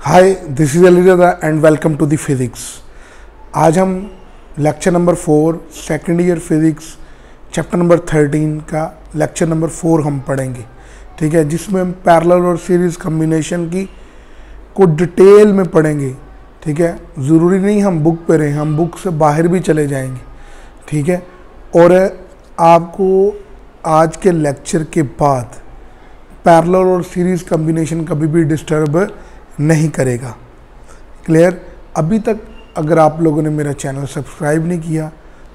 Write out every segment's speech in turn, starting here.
Hi, this is Alireza and welcome to the physics. आज हम lecture number 4 second year physics chapter number 13 का lecture number 4 हम पढ़ेंगे। ठीक है, जिसमें हम पैरेलल और सीरीज़ कम्बिनेशन की को डिटेल में पढ़ेंगे। ठीक है, ज़रूरी नहीं हम बुक पे रहें, हम बुक से बाहर भी चले जाएंगे। ठीक है, और आपको आज के लेक्चर के बाद पैरेलल और सीरीज़ कम्बिनेशन कभी भी डिस्टर्ब नहीं करेगा। क्लियर? अभी तक अगर आप लोगों ने मेरा चैनल सब्सक्राइब नहीं किया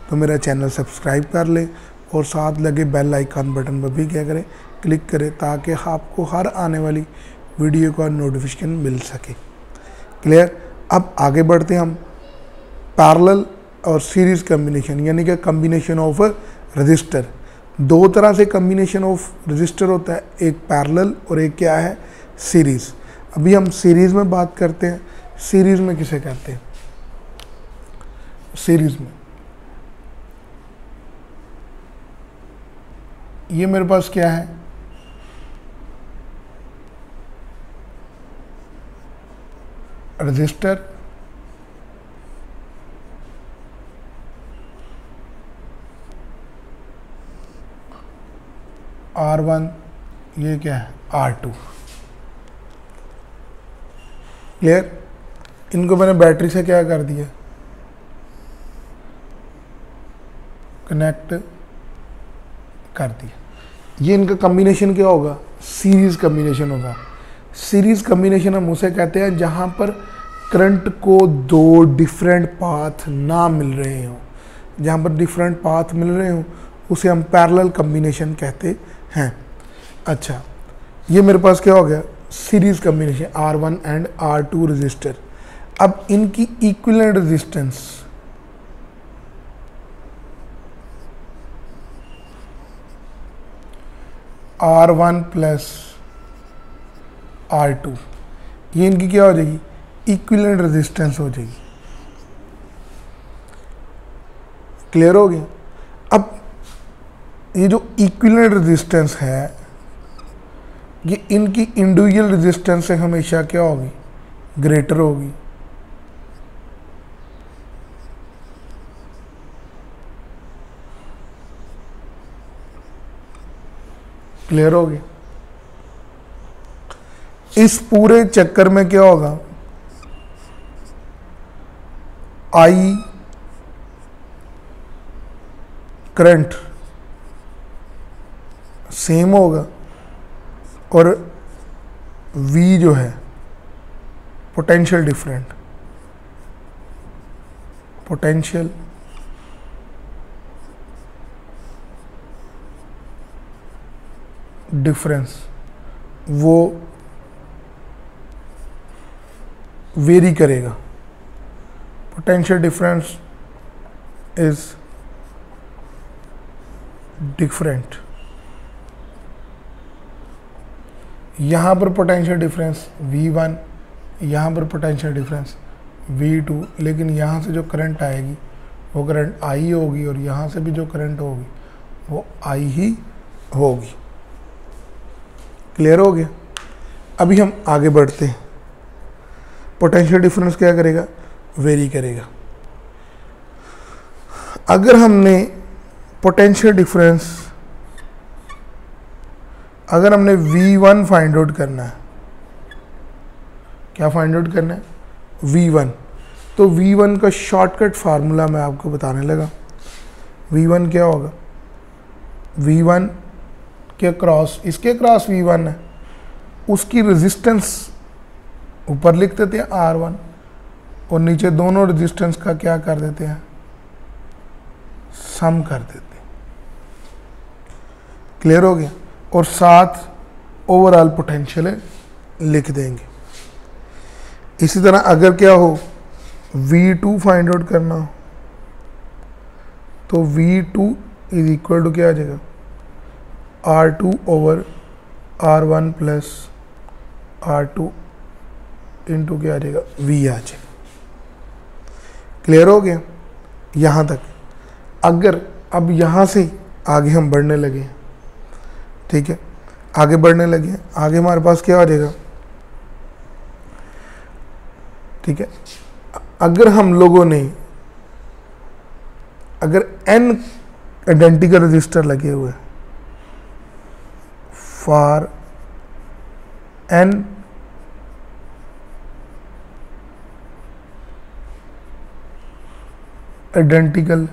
तो मेरा चैनल सब्सक्राइब कर ले और साथ लगे बेल आइकन बटन पर भी क्या करें, क्लिक करें, ताकि आपको हर आने वाली वीडियो का नोटिफिकेशन मिल सके। क्लियर? अब आगे बढ़ते हैं हम पैरेलल और सीरीज़ कम्बिनेशन, यानी कि कम्बिनेशन ऑफ रजिस्टर। दो तरह से कम्बिनेशन ऑफ रजिस्टर होता है, एक पैरेलल और एक क्या है, सीरीज़। अभी हम सीरीज़ में बात करते हैं। सीरीज़ में किसे कहते हैं? सीरीज़ में ये मेरे पास क्या है, रजिस्टर, R1, ये क्या है, R2। क्लियर? इनको मैंने बैटरी से क्या कर दिया, कनेक्ट कर दिया। ये इनका कम्बिनेशन क्या होगा, सीरीज़ कम्बिनेशन होगा। सीरीज़ कम्बिनेशन हम उसे कहते हैं जहाँ पर करंट को दो डिफरेंट पाथ ना मिल रहे हों। जहाँ पर डिफरेंट पाथ मिल रहे हों उसे हम पैरेलल कम्बिनेशन कहते हैं। अच्छा, ये मेरे पास क्या हो गया, series combination, R1 and R2 register. अब इनकी equivalent resistance R1 plus R2, ये इनकी क्या हो जाएगी, इक्विवेलेंट रेजिस्टेंस हो जाएगी। क्लियर हो गया? अब ये जो इक्विवेलेंट रेजिस्टेंस है, ये इनकी इंडिविजुअल रेजिस्टेंस से हमेशा क्या होगी, ग्रेटर होगी। क्लियर हो गया? इस पूरे चक्कर में क्या होगा, आई करंट सेम होगा और V जो है पोटेंशियल डिफरेंट, पोटेंशियल डिफरेंस वो वेरी करेगा। Potential difference is different. यहाँ पर पोटेंशियल डिफरेंस V1, यहाँ पर पोटेंशियल डिफरेंस V2, लेकिन यहाँ से जो करंट आएगी वो करंट I होगी और यहाँ से भी जो करंट होगी वो I ही होगी। क्लियर हो गया? अभी हम आगे बढ़ते हैं। पोटेंशियल डिफरेंस क्या करेगा, वेरी करेगा। अगर हमने पोटेंशियल डिफरेंस, अगर हमने V1 फाइंड आउट करना है, क्या फाइंड आउट करना है, V1, तो V1 का शॉर्टकट फार्मूला मैं आपको बताने लगा। V1 क्या होगा, V1 के क्रॉस, इसके क्रॉस V1 है, उसकी रेजिस्टेंस ऊपर लिख देते हैं R1 और नीचे दोनों रेजिस्टेंस का क्या कर देते हैं, सम कर देते हैं। क्लियर हो गया? और साथ ओवरऑल पोटेंशियल लिख देंगे। इसी तरह अगर क्या हो, V2 फाइंड आउट करना हो तो V2 इज इक्वल टू क्या आ जाएगा, R2 over R1 plus R2 into क्या आ जाएगा, V आ जाएगा। क्लियर हो गया यहाँ तक? अगर अब यहाँ से आगे हम बढ़ने लगे, ठीक है, आगे बढ़ने लगे, आगे हमारे पास क्या हो जाएगा, ठीक है। अगर हम लोगों ने अगर n आइडेंटिकल रजिस्टर लगे हुए फॉर n आइडेंटिकल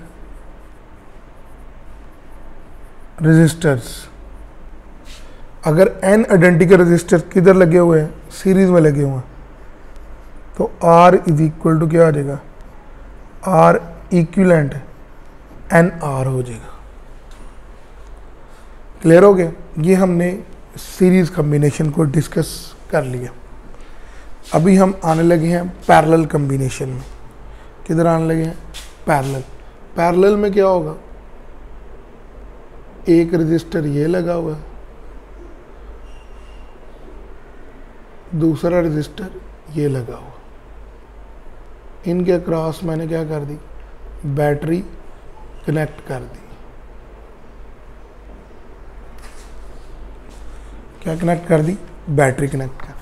रजिस्टर्स, अगर n आइडेंटिकल रजिस्टर किधर लगे हुए हैं, सीरीज में लगे हुए हैं, तो R इज इक्वल टू क्या आ जाएगा, R इक्विवेलेंट NR हो जाएगा। क्लियर हो गया? ये हमने सीरीज कॉम्बिनेशन को डिस्कस कर लिया। अभी हम आने लगे हैं पैरेलल कॉम्बिनेशन में। किधर आने लगे हैं? पैरेलल। पैरेलल में क्या होगा, एक रजिस्टर ये लगा हुआ है, दूसरा रजिस्टर ये लगा हुआ, इनके अक्रॉस मैंने क्या कर दी, बैटरी कनेक्ट कर दी। क्या कनेक्ट कर दी? बैटरी कनेक्ट कर।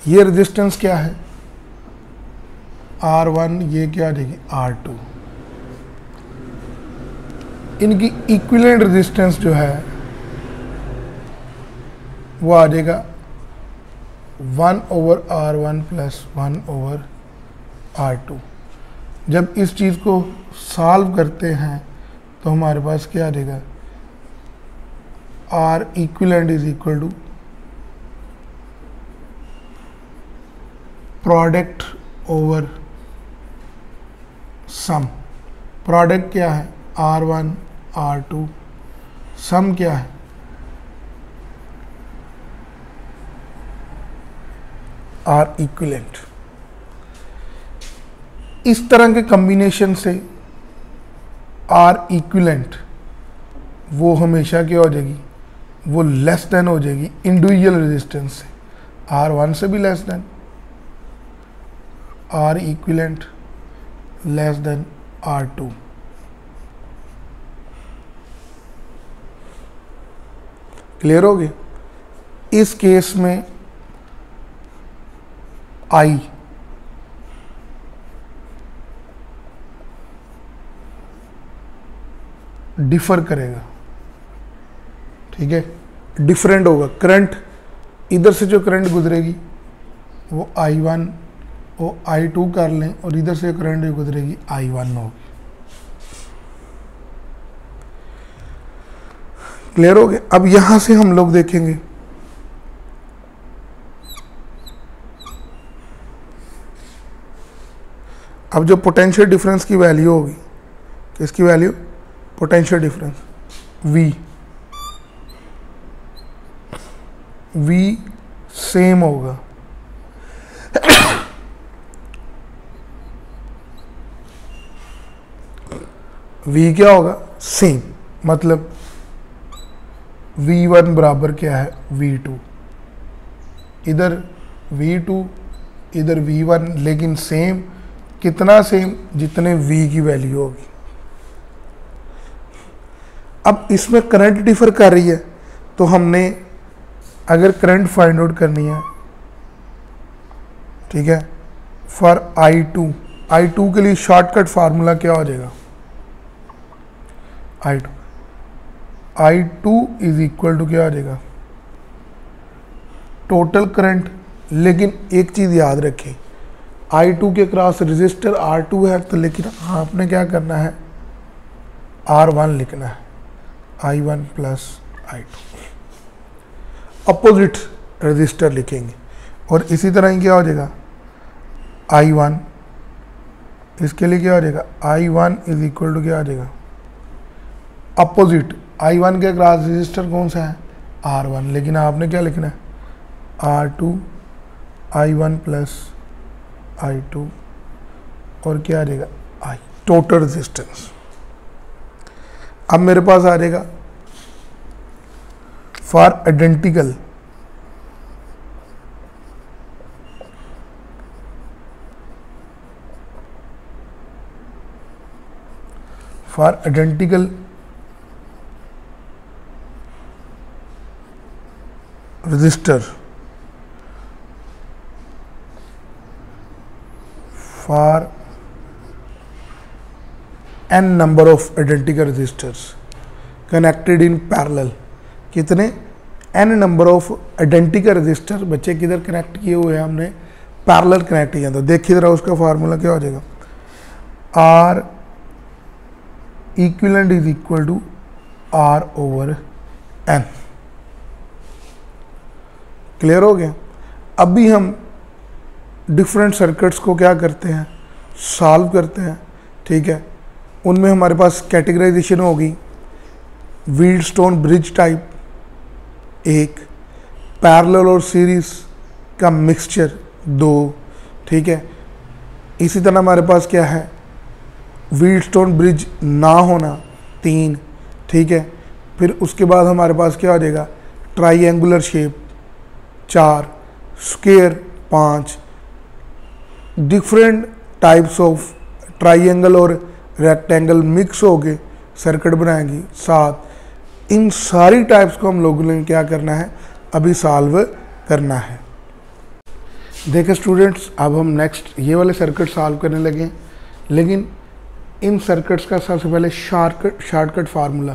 ये रेजिस्टेंस क्या है? R1, ये क्या आ जाएगी? R2। इनकी इक्विवेलेंट रेजिस्टेंस जो है वो आ जाएगा 1/R1 प्लस 1/R2। जब इस चीज़ को सॉल्व करते हैं तो हमारे पास क्या आ जाएगा, R equivalent is equal to product over sum. Product क्या है? R1 R2, सम क्या है? R equivalent. इस तरह के कॉम्बिनेशन से R इक्विवेलेंट वो हमेशा क्या हो जाएगी, वो लेस देन हो जाएगी इंडिविजुअल रेजिस्टेंस से, R1 से भी less than, R equivalent less than R2। Clear हो गया? इस केस में I डिफर करेगा, ठीक है, डिफरेंट होगा। करंट इधर से जो करंट गुजरेगी वो I1 वो I2 कर लें, और इधर से करंट जो गुजरेगी I1 होगी। क्लियर हो गया? अब यहां से हम लोग देखेंगे अब जो पोटेंशियल डिफरेंस की वैल्यू होगी, किसकी value? Potential difference V same होगा V क्या होगा? सेम। मतलब V1 बराबर क्या है? V2। इधर V2 इधर V1, लेकिन सेम कितना? सेम जितने V की वैल्यू होगी। अब इसमें करंट डिफर कर रही है, तो हमने अगर करंट फाइंड आउट करनी है, ठीक है, फॉर I2 के लिए शॉर्टकट फार्मूला क्या हो जाएगा? I2 इज इक्वल टू क्या आ जाएगा? Total current. लेकिन एक चीज याद रखें, I2 के क्रॉस रजिस्टर R2 है, तो लेकिन आपने क्या करना है? R1 लिखना है, I1 plus I2। Opposite register लिखेंगे, और इसी तरह ही क्या हो जाएगा? I1, इसके लिए क्या हो जाएगा? I1 इज इक्वल टू क्या आ जाएगा? अपोजिट I1 के क्रॉस रजिस्टर कौन सा है? R1, लेकिन आपने क्या लिखना है? R2 I1 प्लस I2, और क्या आ जाएगा? I total resistance. अब मेरे पास आ जाएगा for identical resistor for n number of identical resistors connected in parallel. कितने? n number of identical resistor बच्चे किधर कनेक्ट किए हुए हैं, हमने पैरेलल कनेक्ट किया। तो देखिए जरा उसका फार्मूला क्या हो जाएगा, R equivalent is equal to R over n। Clear हो गया। अभी हम डिफरेंट सर्किट्स को क्या करते हैं, सॉल्व करते हैं। ठीक है, उनमें हमारे पास कैटेगराइजेशन होगी, व्हीटस्टोन ब्रिज टाइप एक, पैरेलल और सीरीज का मिक्सचर दो। ठीक है, इसी तरह हमारे पास क्या है, व्हीटस्टोन ब्रिज ना होना तीन। ठीक है, फिर उसके बाद हमारे पास क्या हो जाएगा, ट्राइएंगुलर शेप चार, स्क्वायर पाँच, डिफरेंट टाइप्स ऑफ ट्राइएंगल और रेक्टेंगल मिक्स हो के सर्किट बनाएंगी सात। इन सारी टाइप्स को हम लोगों ने क्या करना है, अभी सॉल्व करना है। देखिए स्टूडेंट्स, अब हम नेक्स्ट ये वाले सर्किट सॉल्व करने लगे, लेकिन इन सर्किट्स का सबसे पहले शॉर्टकट फार्मूला।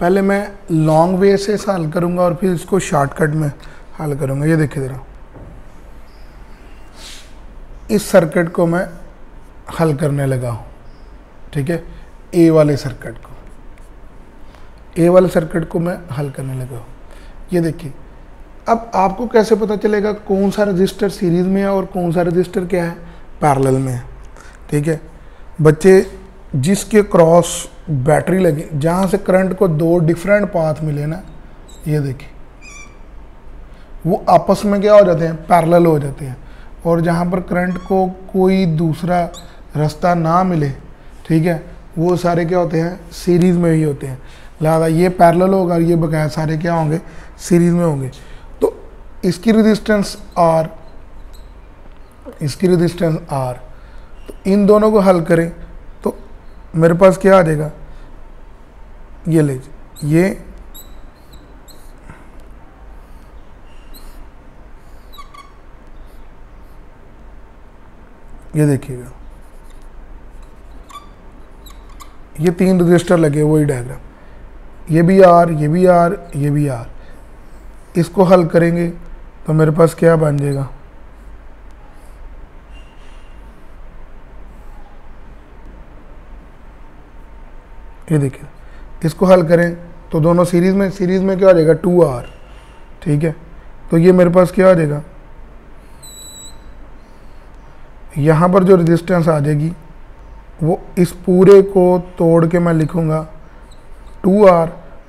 पहले मैं लॉन्ग वे से हल करूंगा और फिर इसको शॉर्टकट में हल करूंगा। ये देखिए ज़रा, इस सर्किट को मैं हल करने लगा हूँ। ठीक है, ए वाले सर्किट को मैं हल करने लगा हूँ। ये देखिए, अब आपको कैसे पता चलेगा कौन सा रजिस्टर सीरीज में है और कौन सा रजिस्टर क्या है, पैरेलल में है। ठीक है बच्चे, जिसके क्रॉस बैटरी लगी, जहाँ से करंट को दो डिफरेंट पाथ मिले ना, ये देखिए वो आपस में क्या हो जाते हैं, पैरेलल हो जाते हैं। और जहाँ पर करंट को कोई दूसरा रास्ता ना मिले, ठीक है, वो सारे क्या होते हैं, सीरीज में ही होते हैं। लिहाजा ये पैरेलल होगा, ये बकाया सारे क्या होंगे, सीरीज में होंगे। तो इसकी रेजिस्टेंस R, इसकी रेजिस्टेंस R, तो इन दोनों को हल करें तो मेरे पास क्या आ जाएगा, ये ले ये देखिएगा, ये तीन रजिस्टर लगे, वही डायग्राम, ये भी R, ये भी R, ये भी R। इसको हल करेंगे तो मेरे पास क्या बन जाएगा, ये देखिए, इसको हल करें तो दोनों सीरीज में क्या हो जाएगा, 2R। ठीक है, तो ये मेरे पास क्या आ जाएगा, यहाँ पर जो रेजिस्टेंस आ जाएगी वो इस पूरे को तोड़ के मैं लिखूँगा 2R,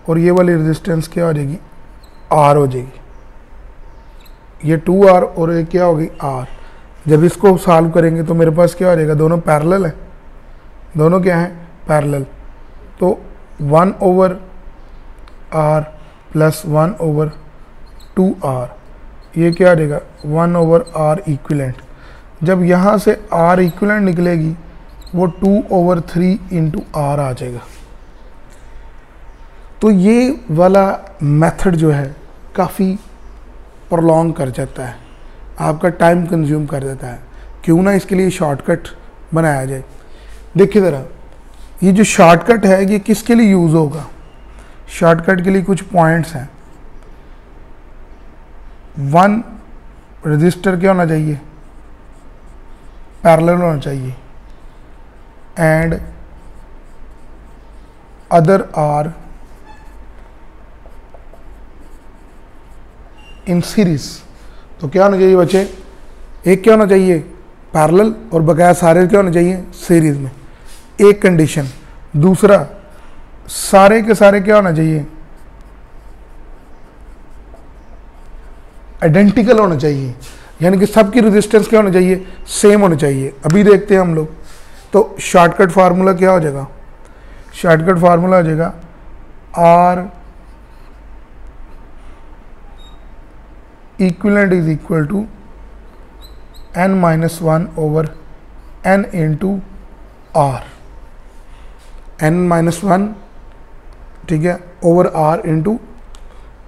और ये वाली रेजिस्टेंस क्या हो जाएगी, R हो जाएगी। ये 2R और ये क्या होगी, R। जब इसको सॉल्व करेंगे तो मेरे पास क्या हो जाएगा, दोनों पैरेलल है, दोनों क्या हैं, पैरेलल। तो 1/R प्लस 1/2R, ये क्या आ जाएगा, 1/R इक्विवेलेंट। जब यहाँ से R इक्विवेलेंट निकलेगी वो 2/3 इंटू R आ जाएगा। तो ये वाला मेथड जो है काफ़ी प्रोलॉन्ग कर जाता है, आपका टाइम कंज्यूम कर देता है। क्यों ना इसके लिए शॉर्टकट बनाया जाए। देखिए ज़रा, ये जो शॉर्टकट है ये किसके लिए यूज़ होगा, शॉर्टकट के लिए कुछ पॉइंट्स हैं। 1 रजिस्टर क्या होना चाहिए, पैरेलल होना चाहिए, and other are in series. तो क्या होना चाहिए बच्चे, एक क्या होना चाहिए, पैरेलल, और बकाया सारे क्या होने चाहिए, सीरीज में। एक कंडीशन। दूसरा, सारे के सारे क्या होना चाहिए, आइडेंटिकल होना चाहिए, यानी कि सबकी रेजिस्टेंस क्या होना चाहिए, सेम होना चाहिए। अभी देखते हैं हम लोग। तो शॉर्टकट फार्मूला क्या हो जाएगा, शॉर्टकट फार्मूला हो जाएगा R equivalent is equal to n-1/n into R, n-1, ठीक है, over R into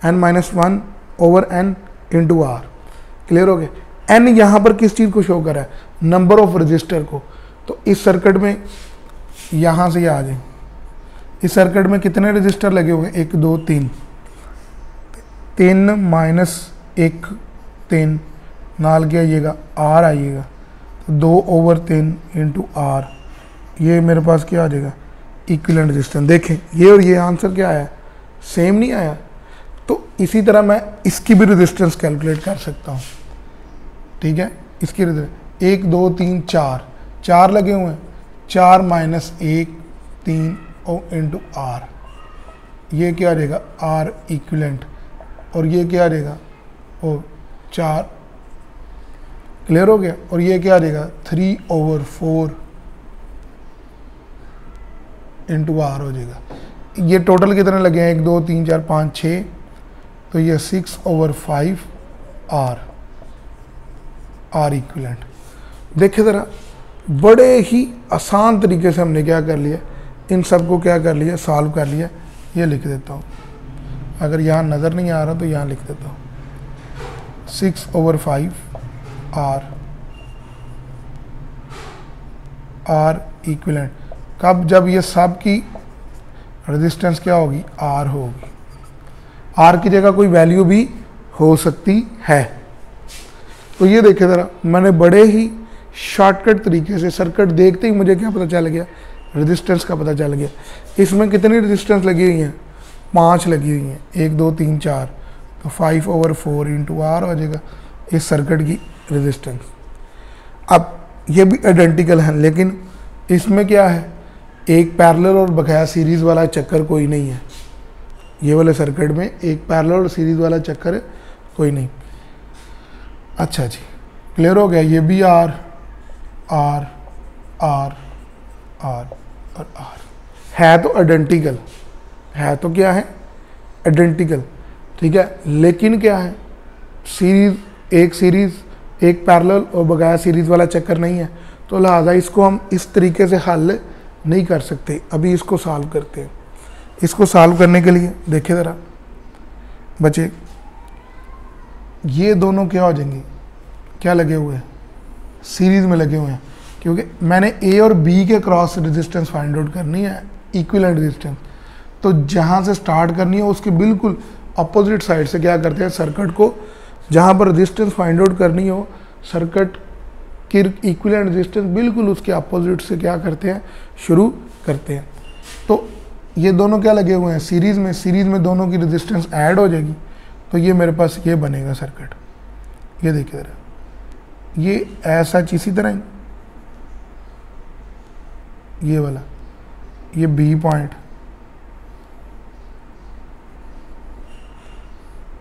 n-1/n into R। Clear हो गया। एन यहाँ पर किस चीज़ को शो कर रहा है, नंबर ऑफ रजिस्टर को। तो इस सर्किट में यहाँ से आ जाए, इस सर्किट में कितने रजिस्टर लगे हुए हैं, 1 2 3, 3 माइनस 1 3 नाल क्या आइएगा, आर आइएगा, तो 2/3 इंटू आर, ये मेरे पास क्या आ जाएगा, इक्विवेलेंट रेजिस्टेंस। देखें ये और ये आंसर क्या आया, सेम नहीं आया। तो इसी तरह मैं इसकी भी रेजिस्टेंस कैलकुलेट कर सकता हूँ, ठीक है। इसकी 1 2 3 4 लगे हुए हैं, 4 माइनस 1 3 इंटू आर, ये क्या आ जाएगा, आर इक्विवेलेंट, और ये क्या आ जाएगा, ओ 4, क्लियर हो गया। और ये क्या आ जाएगा, 3/4 इंटू आर हो जाएगा। ये टोटल कितने लगे हैं, 1 2 3 4 5 6, तो ये 6/5 आर इक्विवेलेंट। देखिए ज़रा, बड़े ही आसान तरीके से हमने क्या कर लिया, इन सब को क्या कर लिया, सॉल्व कर लिया। ये लिख देता हूँ, अगर यहाँ नज़र नहीं आ रहा तो यहाँ लिख देता हूँ, 6/5 आर इक्विवेलेंट। कब, जब ये सब की रेजिस्टेंस क्या होगी, आर होगी। आर की जगह कोई वैल्यू भी हो सकती है। तो ये देखे ज़रा, मैंने बड़े ही शॉर्टकट तरीके से सर्किट देखते ही मुझे क्या पता चल गया, रेजिस्टेंस का पता चल गया। इसमें कितनी रेजिस्टेंस लगी हुई हैं, 5 लगी हुई हैं, 1 2 3 4, तो 5/4 इंटू आर हो जाएगा इस सर्किट की रेजिस्टेंस। अब ये भी आइडेंटिकल है, लेकिन इसमें क्या है, एक पैरेलल और बकाया सीरीज़ वाला चक्कर कोई नहीं है। ये वाले सर्किट में एक पैरेलल और सीरीज़ वाला चक्कर कोई नहीं। अच्छा जी, क्लियर हो गया। ये भी आर आर आर आर और आर है, तो आइडेंटिकल है, तो क्या है, आइडेंटिकल, ठीक है। लेकिन क्या है, सीरीज़ एक पैरेलल और बकाया सीरीज़ वाला चक्कर नहीं है, तो लिहाजा इसको हम इस तरीके से हल नहीं कर सकते। अभी इसको सॉल्व करते हैं। इसको सॉल्व करने के लिए देखिए ज़रा बच्चे, ये दोनों क्या हो जाएंगे, क्या लगे हुए हैं, सीरीज़ में लगे हुए हैं, क्योंकि मैंने ए और बी के क्रॉस रेजिस्टेंस फाइंड आउट करनी है, इक्विवेलेंट रेजिस्टेंस। तो जहाँ से स्टार्ट करनी है उसके बिल्कुल अपोजिट साइड से क्या करते हैं, सर्किट को जहाँ पर रेजिस्टेंस फाइंड आउट करनी हो, सर्किट की इक्विवेलेंट रेजिस्टेंस बिल्कुल उसके अपोजिट से क्या करते हैं, शुरू करते हैं। तो ये दोनों क्या लगे हुए हैं, सीरीज़ में दोनों की रेजिस्टेंस ऐड हो जाएगी, तो ये मेरे पास ये बनेगा सर्किट। ये देखिए ज़रा, ये ऐसा इसी तरह ही, ये वाला, ये बी पॉइंट,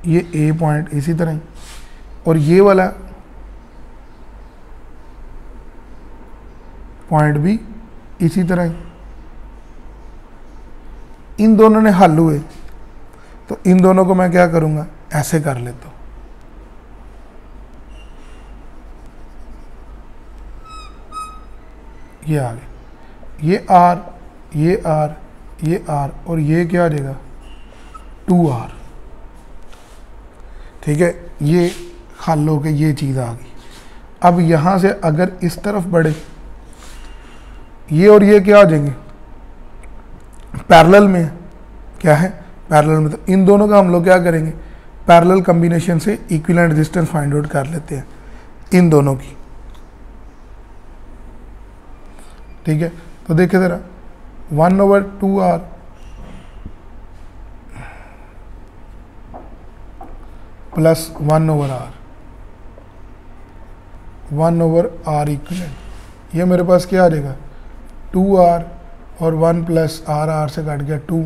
ये ए पॉइंट इसी तरह ही, और ये वाला पॉइंट भी इसी तरह ही। इन दोनों ने हल हुए, तो इन दोनों को मैं क्या करूँगा, ऐसे कर लेता हूँ। ये आ गया, ये आर, ये आर, ये आर, और ये क्या आ जाएगा, 2R, ठीक है। ये हल हो के ये चीज़ आ गई। अब यहाँ से अगर इस तरफ बढ़े, ये और ये क्या आ जाएंगे, पैरेलल में, क्या है, पैरेलल में। तो इन दोनों का हम लोग क्या करेंगे, पैरेलल कॉम्बिनेशन से इक्विवेलेंट रेजिस्टेंस फाइंड आउट कर लेते हैं इन दोनों की, ठीक है। तो देखिए ज़रा, 1/2R plus 1/R, 1/R equivalent, ये मेरे पास क्या आ जाएगा, 2R, और 1 प्लस R से काट गया 2,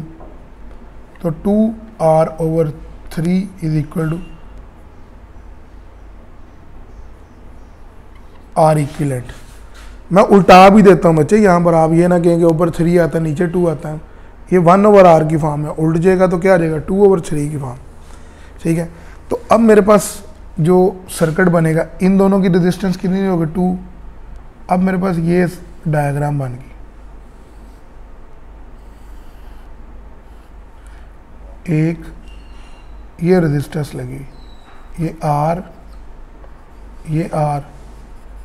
तो 2R/3 is equal to R equivalent. मैं उल्टा भी देता हूँ बच्चे, यहाँ पर आप ये ना कहेंगे ऊपर 3 आता है नीचे 2 आता है, ये 1/R की फॉर्म है, उल्ट जाएगा तो क्या आ जाएगा, 2/3 की फॉर्म, ठीक है। तो अब मेरे पास जो सर्किट बनेगा, इन दोनों की रेजिस्टेंस कितनी होगी, 2। अब मेरे पास ये डायग्राम बन गई, एक ये रेजिस्टेंस लगी, ये R ये R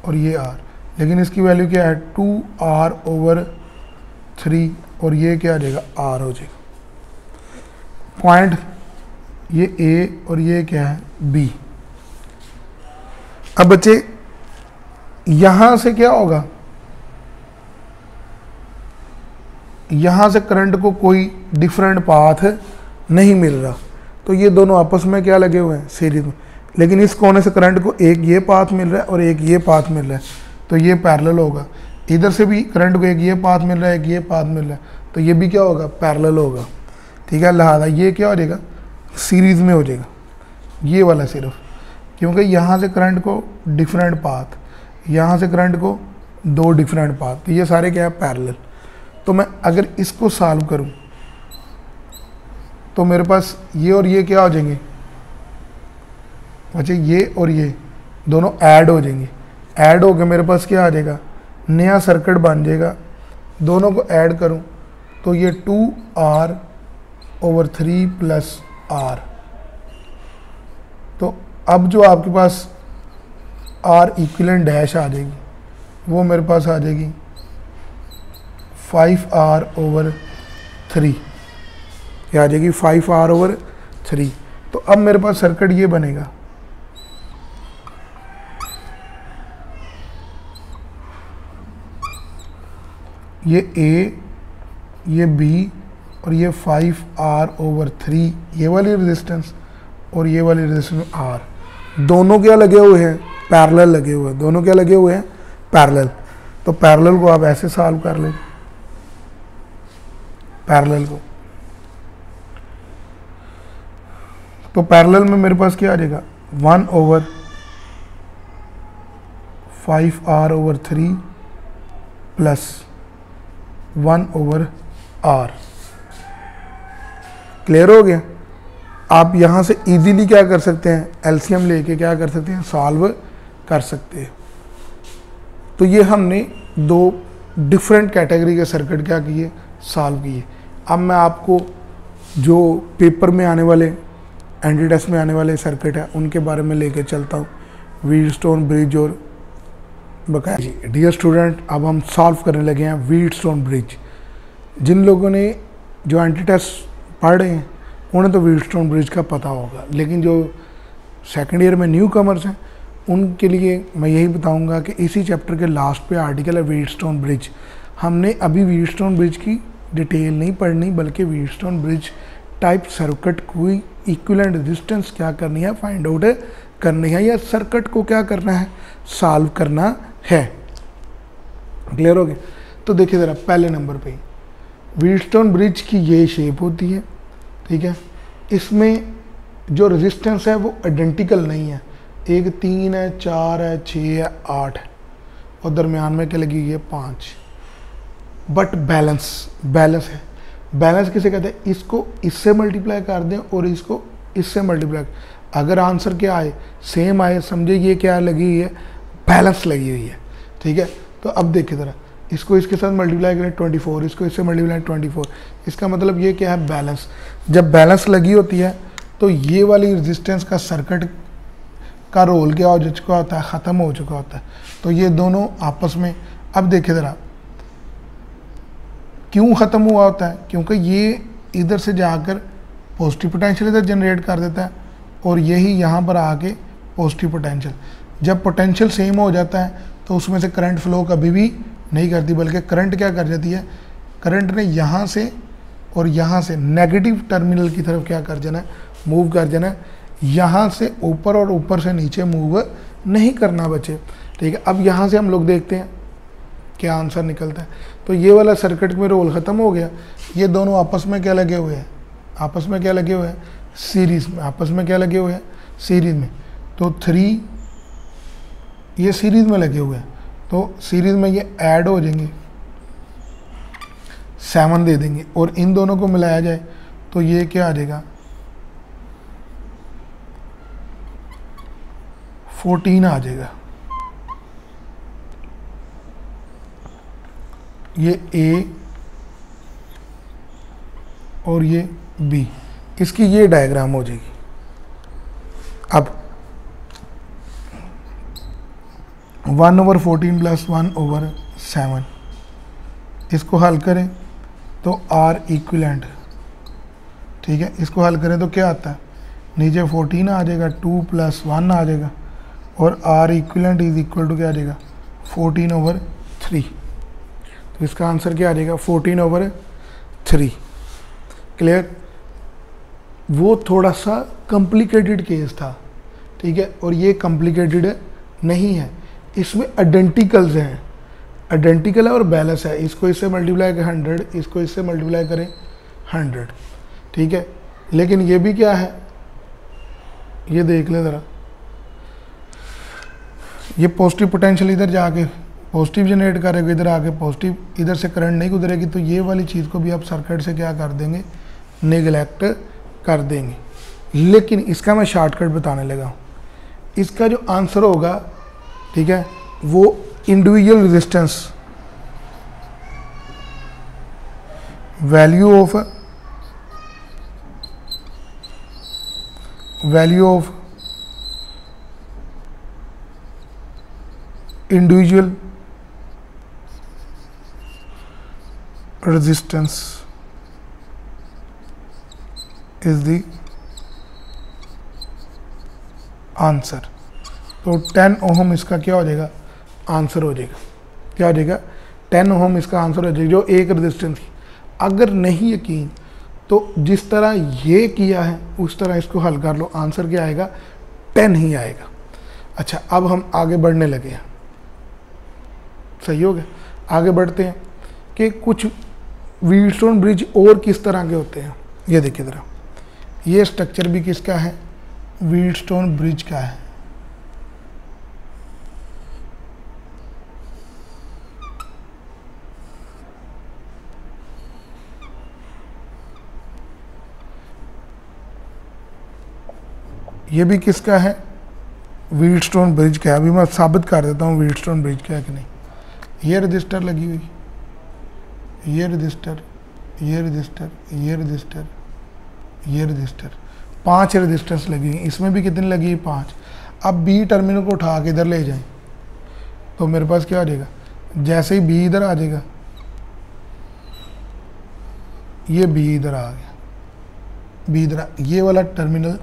और ये R, लेकिन इसकी वैल्यू क्या है 2R/3 और ये क्या आ जाएगा R हो जाएगा। पॉइंट ये A और ये क्या है B। अब बच्चे यहां से क्या होगा, यहां से करंट को कोई डिफरेंट पाथ नहीं मिल रहा, तो ये दोनों आपस में क्या लगे हुए हैं सीरीज में, लेकिन इस कोने से करंट को एक ये पाथ मिल रहा है और एक ये पाथ मिल रहा है, तो ये पैरेलल होगा। इधर से भी करंट को एक ये पाथ मिल रहा है, एक ये पाथ मिल रहा है, तो ये भी क्या होगा पैरेलल होगा, ठीक है। लिहाजा ये क्या हो जाएगा सीरीज में हो जाएगा ये वाला सिर्फ, क्योंकि यहाँ से करंट को डिफरेंट पाथ, यहाँ से करंट को दो डिफरेंट पाथ, तो ये सारे क्या है पैरेलल। तो मैं अगर इसको सॉल्व करूं तो मेरे पास ये और ये क्या हो जाएंगे बच्चे, ये और ये दोनों ऐड हो जाएंगे। ऐड हो गए मेरे पास क्या आ जाएगा, नया सर्किट बन जाएगा। दोनों को ऐड करूं तो ये 2R/3 + R, तो अब जो आपके पास R इक्विवेलेंट डैश आ जाएगी वो मेरे पास आ जाएगी 5R/3, क्या आ जाएगी 5R/3। तो अब मेरे पास सर्किट ये बनेगा, ये A, ये B और ये 5R/3, ये वाली रेजिस्टेंस और ये वाली रेजिस्टेंस R, दोनों क्या लगे हुए हैं पैरेलल लगे हुए हैं, दोनों क्या लगे हुए हैं पैरेलल। तो पैरेलल को आप ऐसे सॉल्व कर लो, पैरेलल को, तो पैरेलल में मेरे पास क्या आ जाएगा 1/5R/3 + 1/R। क्लियर हो गया। आप यहाँ से इजीली क्या कर सकते हैं, एलसीएम लेके क्या कर सकते हैं सॉल्व कर सकते हैं। तो ये हमने दो डिफरेंट कैटेगरी के सर्किट क्या किए सॉल्व किए। अब मैं आपको जो पेपर में आने वाले एंटी टेस्ट में आने वाले सर्किट है उनके बारे में लेके चलता हूँ, व्हीटस्टोन ब्रिज और बकाया जी। डियर स्टूडेंट, अब हम सॉल्व करने लगे हैं व्हीटस्टोन ब्रिज। जिन लोगों ने जो एंटी टेस्ट पढ़ रहे हैं उन्हें तो व्हीटस्टोन ब्रिज का पता होगा, लेकिन जो सेकेंड ईयर में न्यू कमर्स हैं उनके लिए मैं यही बताऊंगा कि इसी चैप्टर के लास्ट पे आर्टिकल है व्हीटस्टोन ब्रिज। हमने अभी व्हीटस्टोन ब्रिज की डिटेल नहीं पढ़नी, बल्कि व्हीटस्टोन ब्रिज टाइप सर्किट को इक्विवेलेंट रेजिस्टेंस क्या करनी है फाइंड आउट करनी है, या सर्किट को क्या करना है सॉल्व करना है। क्लियर हो गया। तो देखिए ज़रा पहले नंबर पे व्हीटस्टोन ब्रिज की ये शेप होती है, ठीक है। इसमें जो रेजिस्टेंस है वो आइडेंटिकल नहीं है, एक 3 है, 4 है, 6 है, 8 है और दरमियान में क्या लगी है 5, बट बैलेंस है। बैलेंस किसे कहते हैं, इसको इससे मल्टीप्लाई कर दें और इसको इससे मल्टीप्लाई, अगर आंसर क्या आए सेम आए समझे ये क्या लगी हुई है बैलेंस लगी हुई है, ठीक है। तो अब देखिए ज़रा, इसको इसके साथ मल्टीप्लाई करें 24, इसको इससे मल्टीप्लाई 24, इसका मतलब ये क्या है बैलेंस। जब बैलेंस लगी होती है तो ये वाली रेजिस्टेंस का सर्किट का रोल क्या हो चुका होता है, ख़त्म हो चुका होता है। तो ये दोनों आपस में, अब देखिए ज़रा क्यों ख़त्म हुआ होता है, क्योंकि ये इधर से जाकर पॉजिटिव पोटेंशियल इधर जनरेट कर देता है और यही यहाँ पर आके पॉजिटिव पोटेंशियल, जब पोटेंशियल सेम हो जाता है तो उसमें से करंट फ्लो कभी भी नहीं करती, बल्कि करंट क्या कर जाती है, करंट ने यहाँ से और यहाँ से नेगेटिव टर्मिनल की तरफ क्या कर जाना है मूव कर जाना है, यहाँ से ऊपर और ऊपर से नीचे मूव नहीं करना बच्चे, ठीक है। अब यहाँ से हम लोग देखते हैं क्या आंसर निकलता है। तो ये वाला सर्किट में रोल ख़त्म हो गया, ये दोनों आपस में क्या लगे हुए हैं, आपस में क्या लगे हुए हैं सीरीज़ में, आपस में क्या लगे हुए हैं सीरीज़ में। तो 3 ये सीरीज़ में लगे हुए हैं, तो सीरीज़ में ये ऐड हो जाएंगे, 7 दे देंगे और इन दोनों को मिलाया जाए तो ये क्या आ जाएगा 14 आ जाएगा। ये A और ये B, इसकी ये डायग्राम हो जाएगी। अब 1/14 प्लस 1/7, इसको हल करें तो R इक्विलेंट, ठीक है, इसको हल करें तो क्या आता है, नीचे 14 आ जाएगा, 2 + 1 आ जाएगा, और R equivalent is equal to क्या आ जाएगा, 14/3। तो इसका आंसर क्या आ जाएगा, 14/3। क्लियर। वो थोड़ा सा कॉम्प्लिकेटेड केस था, ठीक है, और ये कॉम्प्लिकेटेड नहीं है, इसमें आइडेंटिकल्स हैं, आइडेंटिकल है और बैलेंस है। इसको इससे मल्टीप्लाई करें 100, इसको इससे मल्टीप्लाई करें 100, ठीक है। लेकिन ये भी क्या है, ये देख ले ज़रा, ये पॉजिटिव पोटेंशियल इधर जाके पॉजिटिव जनरेट करेगा, इधर आके पॉजिटिव, इधर से करंट नहीं गुजरेगी, तो ये वाली चीज़ को भी आप सर्किट से क्या कर देंगे, नेगलेक्ट कर देंगे। लेकिन इसका मैं शॉर्टकट बताने लगा हूँ। इसका जो आंसर होगा, ठीक है, वो individual resistance, value of individual resistance is the answer. तो 10 ओम इसका क्या हो जाएगा, आंसर हो जाएगा। क्या हो जाएगा, 10 ओम इसका आंसर हो जाएगा, जो एक रेजिस्टेंस की। अगर नहीं यकीन तो जिस तरह ये किया है उस तरह इसको हल कर लो, आंसर क्या आएगा, 10 ही आएगा। अच्छा, अब हम आगे बढ़ने लगे हैं, सही हो गया। आगे बढ़ते हैं कि कुछ व्हीटस्टोन ब्रिज और किस तरह के होते हैं। ये देखिए ज़रा, ये स्ट्रक्चर भी किसका है, व्हीटस्टोन ब्रिज का है। ये भी किसका है, व्हीटस्टोन ब्रिज का है। अभी मैं साबित कर देता हूँ व्हीटस्टोन ब्रिज का है कि नहीं। ये रजिस्टर लगी हुई, ये रजिस्टर, ये रजिस्टर, ये रजिस्टर, ये रजिस्टर, 5 रजिस्टर्स लगी हुई। इसमें भी कितनी लगी, 5। अब बी टर्मिनल को उठा के इधर ले जाएं तो मेरे पास क्या आ जाएगा, जैसे ही बी इधर आ जाएगा, ये बी इधर आ गया, बी इधर, ये वाला टर्मिनल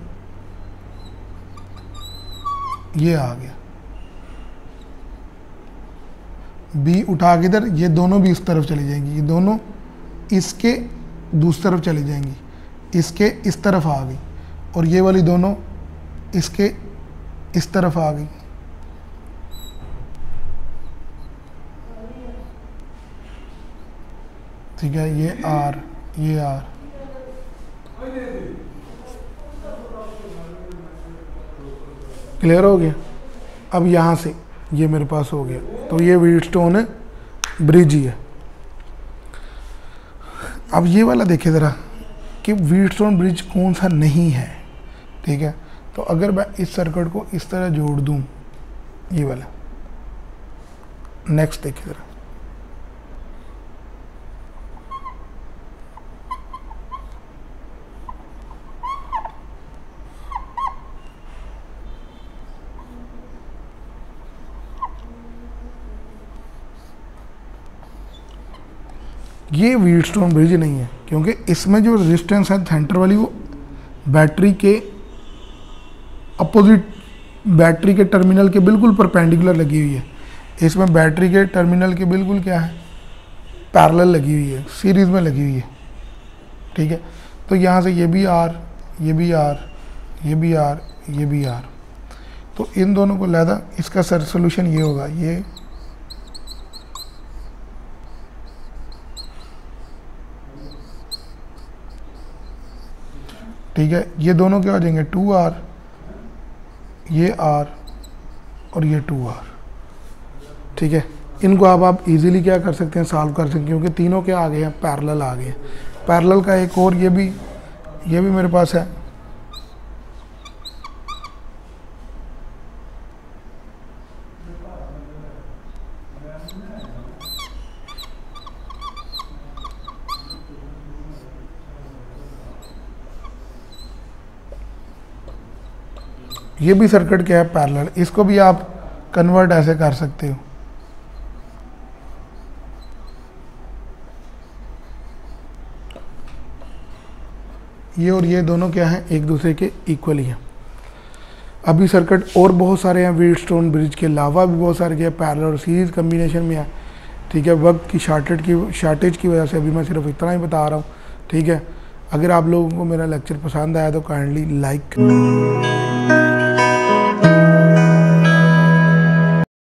ये आ गया, बी उठा के इधर, ये दोनों भी इस तरफ चली जाएंगी, ये दोनों इसके दूसरी तरफ चली जाएंगी, इसके इस तरफ आ गई, और ये वाली दोनों इसके इस तरफ आ गई। ठीक है, ये आर, ये आर, क्लियर हो गया। अब यहाँ से ये मेरे पास हो गया, तो ये व्हीटस्टोन ब्रिज ही है। अब ये वाला देखिए ज़रा कि व्हीटस्टोन ब्रिज कौन सा नहीं है, ठीक है। तो अगर मैं इस सर्किट को इस तरह जोड़ दूँ, ये वाला, नेक्स्ट देखिए ज़रा, ये व्हीटस्टोन ब्रिज नहीं है, क्योंकि इसमें जो रेजिस्टेंस है सेंटर वाली, वो बैटरी के अपोजिट, बैटरी के टर्मिनल के बिल्कुल परपेंडिकुलर लगी हुई है। इसमें बैटरी के टर्मिनल के बिल्कुल क्या है, पैरेलल लगी हुई है, सीरीज में लगी हुई है, ठीक है। तो यहाँ से ये भी आर, ये भी आर, ये भी आर, ये भी आर, तो इन दोनों को लहदा इसका सोल्यूशन ये होगा, ये ठीक है। ये दोनों क्या हो जाएंगे, 2R, ये R और ये 2R, ठीक है। इनको अब आप इजीली क्या कर सकते हैं, सॉल्व कर सकते हैं, क्योंकि तीनों क्या आ गए हैं, पैरेलल आ गए हैं। पैरेलल का एक और ये भी मेरे पास है, ये भी सर्किट क्या है, पैरेलल। इसको भी आप कन्वर्ट ऐसे कर सकते हो। ये और ये दोनों क्या हैं, एक दूसरे के इक्वल ही हैं। अभी सर्किट और बहुत सारे हैं, व्हीटस्टोन ब्रिज के अलावा भी बहुत सारे हैं, पैरेलल और सीरीज कम्बिनेशन में है। ठीक है, वक्त की शार्टेज की वजह से अभी मैं सिर्फ इतना ही बता रहा हूँ। ठीक है, अगर आप लोगों को मेरा लेक्चर पसंद आया तो काइंडली लाइक